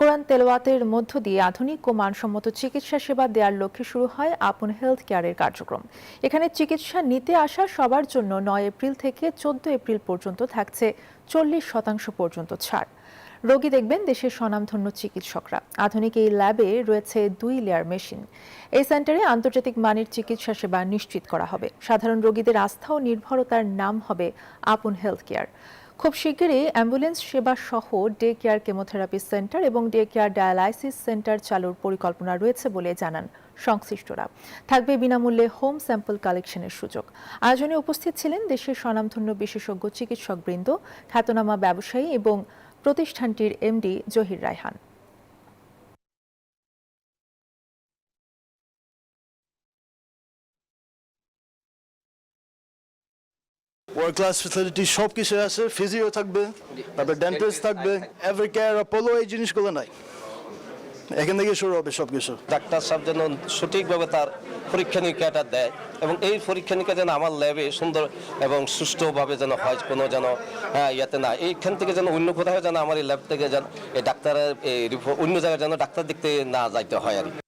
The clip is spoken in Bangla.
কোরআন তেলাওয়াতের মধ্য দিয়ে আধুনিক ও মানসম্মত চিকিৎসা সেবা দেওয়ার লক্ষ্যে শুরু হয় আপন হেলথ কেয়ারের কার্যক্রম। এখানে চিকিৎসা নিতে আসা সবার জন্য 9 এপ্রিল থেকে 14 এপ্রিল পর্যন্ত থাকছে 40% পর্যন্ত ছাড়। রোগী দেখবেন দেশের স্বনামধন্য চিকিৎসকরা। আধুনিক এই ল্যাবে রয়েছে 2 লেয়ার মেশিন। এই সেন্টারে আন্তর্জাতিক মানের চিকিৎসা সেবা নিশ্চিত করা হবে। সাধারণ রোগীদের আস্থা ও নির্ভরতার নাম হবে আপন হেলথ কেয়ার। খুব শিগগিরই অ্যাম্বুলেন্স সেবা সহ ডে কেয়ার কেমোথেরাপি সেন্টার এবং ডে কেয়ার ডায়ালাইসিস সেন্টার চালুর পরিকল্পনা রয়েছে বলে জানান সংশ্লিষ্টরা। থাকবে বিনামূল্যে হোম স্যাম্পল কালেকশনের সুযোগ। আয়োজনে উপস্থিত ছিলেন দেশের স্বনামধন্য বিশেষজ্ঞ চিকিৎসকবৃন্দ, খ্যাতনামা ব্যবসায়ী এবং প্রতিষ্ঠানটির MD Zahir Raihan. World class facility সব কিছু আছে, ফিজিও থাকবে, তারপর ডেন্টিস্ট থাকবে, এভারি কেয়ার, অ্যাপোলো, এই জিনিসগুলো নাই। এখান থেকে শুরু হবে সবকিছু। ডাক্তার সাহেব যেন সঠিকভাবে তার পরীক্ষা নিরীক্ষাটা দেয় এবং এই পরীক্ষা নিরীক্ষা যেন আমার ল্যাবে সুন্দর এবং সুষ্ঠুভাবে যেন হয়, কোনো যেন ইয়াতে না, এইখান থেকে যেন অন্য কোথাও যেন আমার এই ল্যাব থেকে যেন এই ডাক্তারের অন্য জায়গায় যেন ডাক্তার দেখতে না যাইতে হয় আর কি।